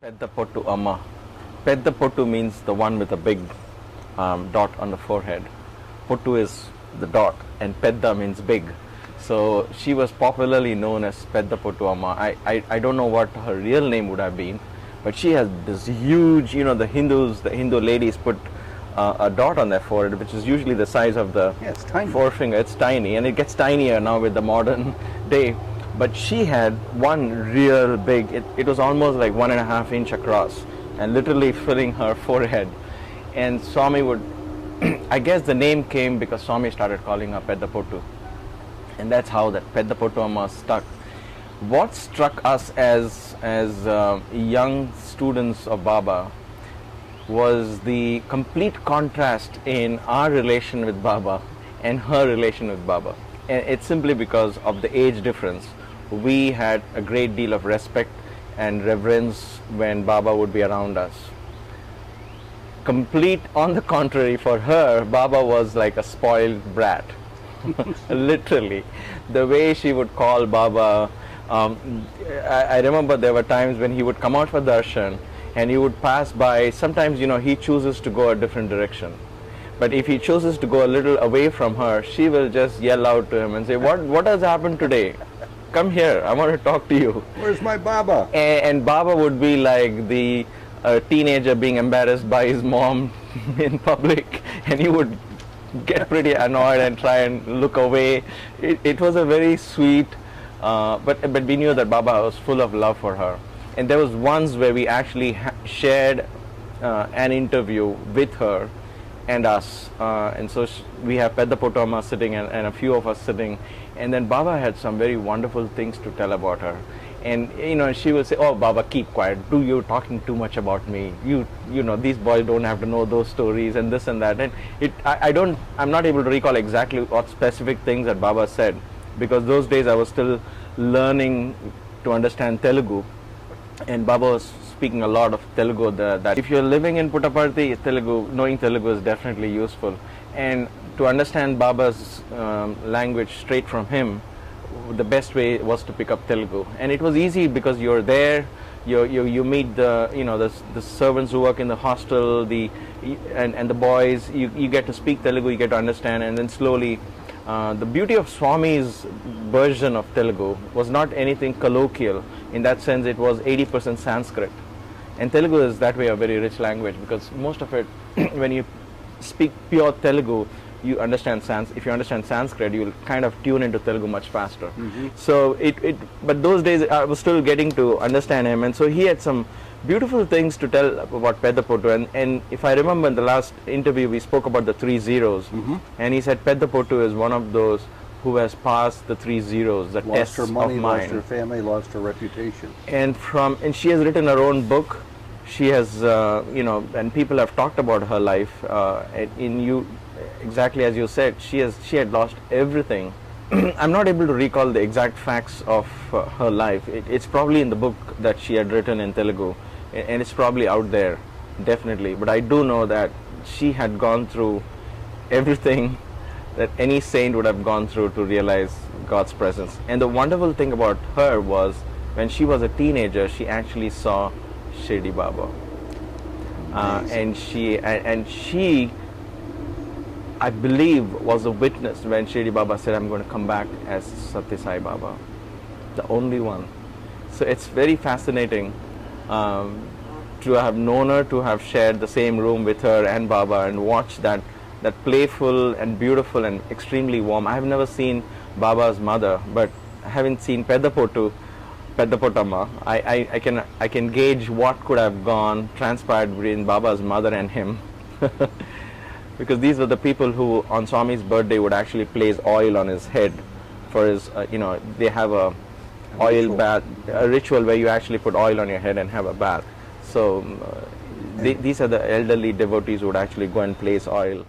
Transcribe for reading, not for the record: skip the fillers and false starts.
Pedda Bottu Amma. Pedda Bottu means the one with a big dot on the forehead. Pottu is the dot and Pedda means big. So she was popularly known as Pedda Bottu Amma. I don't know what her real name would have been, but she has this huge, the Hindu ladies put a dot on their forehead, which is usually the size of the forefinger. It's tiny, and it gets tinier now with the modern day. But she had one real big, it was almost like 1.5 inch across and literally filling her forehead. And Swami would, I guess the name came because Swami started calling her Pedda Bottu. And that's how that Pedda Bottu Amma stuck. What struck us as young students of Baba was the complete contrast in our relation with Baba and her relation with Baba. And it's simply because of the age difference. We had a great deal of respect and reverence when Baba would be around us. Complete on the contrary, for her, Baba was like a spoiled brat. Literally. The way she would call Baba, I remember there were times when he would come out for darshan and he would pass by. Sometimes, he chooses to go a different direction. But if he chooses to go a little away from her, she will just yell out to him and say, what has happened today? Come here, I want to talk to you. Where's my Baba? And Baba would be like the teenager being embarrassed by his mom in public, and he would get pretty annoyed and try and look away. It was a very sweet, but we knew that Baba was full of love for her. And there was once where we actually shared an interview with her and us, and so we have Pedda Bottu Amma sitting and a few of us sitting, and then Baba had some very wonderful things to tell about her. And she will say, "Oh Baba, keep quiet, you're talking too much about me, these boys don't have to know those stories," and this and that. And I'm not able to recall exactly what specific things that Baba said, because those days I was still learning to understand Telugu, and Baba was speaking a lot of Telugu. That if you're living in Puttaparthi, knowing Telugu is definitely useful. And to understand Baba's language straight from him, the best way was to pick up Telugu. And it was easy because you're there, you meet the servants who work in the hostel, and the boys, you get to speak Telugu, you get to understand, and then slowly the beauty of Swami's version of Telugu was not anything colloquial. In that sense, it was 80% Sanskrit. And Telugu is that way a very rich language, because most of it, when you speak pure Telugu, you understand if you understand Sanskrit, you'll kind of tune into Telugu much faster. Mm-hmm. So but those days I was still getting to understand him, and so he had some beautiful things to tell about Pedda Bottu. And if I remember in the last interview, we spoke about the 3 zeros, mm-hmm. and he said Pedda Bottu is one of those who has passed the 3 zeros, the tests of mind. Lost her money, lost her family, lost her reputation. And she has written her own book. She has, and people have talked about her life. Exactly as you said, she had lost everything. I'm not able to recall the exact facts of her life. It's probably in the book that she had written in Telugu, and it's probably out there, definitely. But I do know that she had gone through everything that any saint would have gone through to realize God's presence. And the wonderful thing about her was, when she was a teenager, she actually saw Shiridi Baba, and she, I believe, was a witness when Shiridi Baba said, "I'm going to come back as Sathya Sai Baba," the only one. So it's very fascinating to have known her, to have shared the same room with her and Baba, and watch that playful and beautiful and extremely warm. I have never seen Baba's mother, but having seen Pedda Bottu Amma, I can gauge what could have transpired between Baba's mother and him. Because these were the people who on Swami's birthday would actually place oil on his head for his, they have a bath, a ritual where you actually put oil on your head and have a bath. So these are the elderly devotees who would actually go and place oil.